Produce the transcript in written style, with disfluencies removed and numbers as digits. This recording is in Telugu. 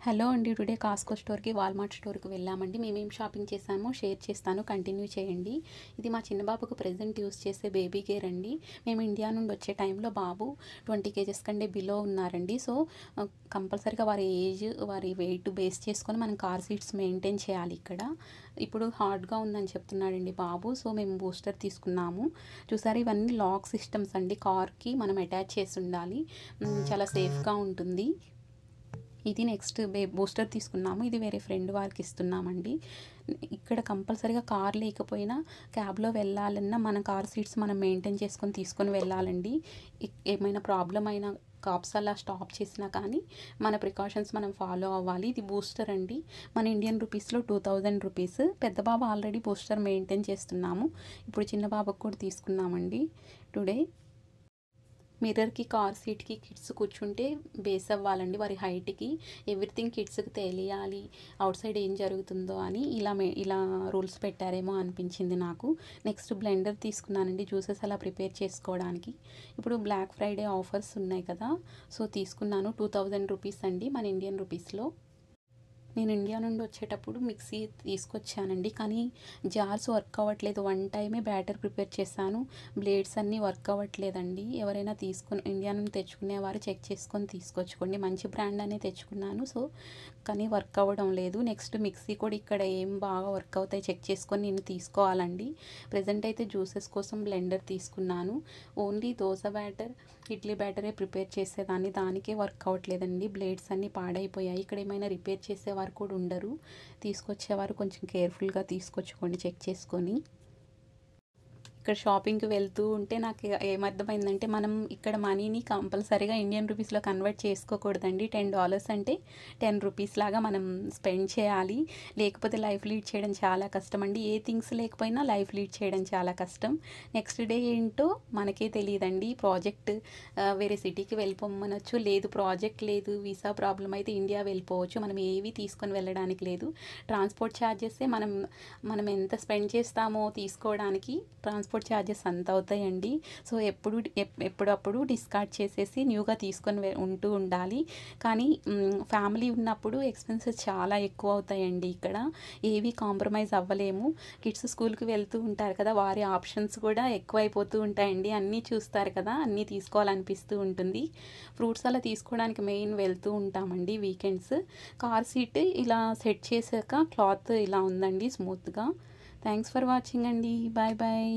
హలో అండి. టుడే కాస్కో స్టోర్‌కి, వాల్మార్ట్ స్టోర్‌కి వెళ్ళామండి. మేమేం షాపింగ్ చేశామో షేర్ చేస్తాను. కంటిన్యూ చేయండి. ఇది మా చిన్న బాబుకు ప్రెజెంట్ యూజ్ చేసే బేబీ కేర్ అండి. మేము ఇండియా నుండి వచ్చే టైంలో బాబు 20 కేజెస్ కంటే బిలో ఉన్నారండి. సో, కంపల్సరీగా వారి ఏజ్, వారి వెయిట్ బేస్ చేసుకొని మనం కార్ సీట్స్ మెయింటైన్ చేయాలి ఇక్కడ. ఇప్పుడు హార్డ్‌గా ఉందని చెప్తున్నాడండి బాబు. సో, మేము బూస్టర్ తీసుకున్నాము. చూసారా, ఇవన్నీ లాక్ సిస్టమ్స్ అండి. కార్‌కి మనం అటాచ్ చేసి ఉండాలి. చాలా సేఫ్‌గా ఉంటుంది. ఇది నెక్స్ట్ బూస్టర్ తీసుకున్నాము. ఇది వేరే ఫ్రెండ్ వారికి ఇస్తున్నామండి. ఇక్కడ కంపల్సరీగా కార్ లేకపోయినా క్యాబ్లో వెళ్ళాలన్నా మన కార్ సీట్స్ మనం మెయింటైన్ చేసుకొని తీసుకొని వెళ్ళాలండి. ఏమైనా ప్రాబ్లం అయినా కాప్స్ అలా స్టాప్ చేసినా కానీ మన ప్రికాషన్స్ మనం ఫాలో అవ్వాలి. ఇది బూస్టర్ అండి. మన ఇండియన్ రూపీస్లో 2000 రూపీస్. పెద్ద బాబు ఆల్రెడీ బూస్టర్ మెయింటైన్ చేస్తున్నాము. ఇప్పుడు చిన్న బాబుకు కూడా తీసుకున్నామండి టుడే. మిర్రర్‌కి, కార్ సీట్‌కి కిడ్స్ కూర్చుంటే బేస్ అవ్వాలండి వారి హైట్‌కి. ఎవ్రీథింగ్ కిడ్స్‌కి తెలియాలి. అవుట్ సైడ్ ఏం జరుగుతుందో అని ఇలా రూల్స్ పెట్టారేమో అనిపించింది నాకు. నెక్స్ట్ బ్లెండర్ తీసుకున్నానండి జ్యూసెస్ అలా ప్రిపేర్ చేసుకోవడానికి. ఇప్పుడు బ్లాక్ ఫ్రైడే ఆఫర్స్ ఉన్నాయి కదా! సో, తీసుకున్నాను. 2000 రూపీస్ అండి మన ఇండియన్ రూపీస్‌లో. నేను ఇండియా నుండి వచ్చేటప్పుడు మిక్సీ తీసుకొచ్చానండి. కానీ జార్స్ వర్క్ అవ్వట్లేదు. వన్ టైమే బ్యాటర్ ప్రిపేర్ చేశాను. బ్లేడ్స్ అన్నీ వర్క్ అవ్వట్లేదండి. ఎవరైనా ఇండియా నుండి తెచ్చుకునేవారు చెక్ చేసుకొని తీసుకొచ్చుకోండి. మంచి బ్రాండ్ అనే తెచ్చుకున్నాను. సో, కానీ వర్క్ అవ్వడం లేదు. నెక్స్ట్ మిక్సీ కూడా ఇక్కడ ఏం బాగా వర్క్ అవుతాయి చెక్ చేసుకొని నేను తీసుకోవాలండి. ప్రెజెంట్ అయితే జ్యూసెస్ కోసం బ్లెండర్ తీసుకున్నాను. ఓన్లీ దోస బ్యాటర్, ఇడ్లీ బ్యాటరే ప్రిపేర్ చేసేదాన్ని. దానికే వర్క్ అవ్వట్లేదండి. బ్లేడ్స్ అన్నీ పాడైపోయాయి. ఇక్కడ ఏమైనా రిపేర్ చేసేవారు కూడా ఉండరు. తీసుకొచ్చేవారు కొంచెం కేర్ఫుల్గా తీసుకొచ్చుకోండి చెక్ చేసుకొని. ఇక్కడ షాపింగ్‌కి వెళ్తూ ఉంటే నాకు ఏమర్థమైందంటే మనం ఇక్కడ మనీని కంపల్సరీగా ఇండియన్ రూపీస్‌లో కన్వర్ట్ చేసుకోకూడదండి. $10 అంటే 10 రూపీస్ లాగా మనం స్పెండ్ చేయాలి. లేకపోతే లైఫ్ లీడ్ చేయడం చాలా కష్టం అండి. ఏ థింగ్స్ లేకపోయినా లైఫ్ లీడ్ చేయడం చాలా కష్టం. నెక్స్ట్ డే ఏంటో మనకే తెలీదండి. ప్రాజెక్ట్ వేరే సిటీకి వెళ్ళిపోమనొచ్చు. లేదు ప్రాజెక్ట్ లేదు, వీసా ప్రాబ్లమ్ అయితే ఇండియా వెళ్ళిపోవచ్చు. మనం ఏవి తీసుకొని వెళ్ళడానికి లేదు. ట్రాన్స్‌పోర్ట్ ఛార్జెసే మనం ఎంత స్పెండ్ చేస్తామో తీసుకోవడానికి ట్రాన్స్‌పోర్ట్ ఛార్జెస్ అంత అవుతాయండి. సో, ఎప్పుడప్పుడు డిస్కార్డ్ చేసేసి న్యూగా తీసుకొని ఉంటూ ఉండాలి. కానీ ఫ్యామిలీ ఉన్నప్పుడు ఎక్స్‌పెన్సెస్ చాలా ఎక్కువ అవుతాయండి ఇక్కడ. ఏవి కాంప్రమైజ్ అవ్వలేము. కిడ్స్ స్కూల్‌కి వెళ్తూ ఉంటారు కదా! వారి ఆప్షన్స్ కూడా ఎక్కువైపోతూ ఉంటాయండి. అన్నీ చూస్తారు కదా! అన్నీ తీసుకోవాలనిపిస్తూ ఉంటుంది. ఫ్రూట్స్ అలా తీసుకోవడానికి మెయిన్ వెళ్తూ ఉంటామండి వీకెండ్స్. కార్ సీట్ ఇలా సెట్ చేశాక క్లాత్ ఇలా ఉందండి స్మూత్‌గా. థ్యాంక్స్ ఫర్ వాచింగ్ అండి. Bye bye.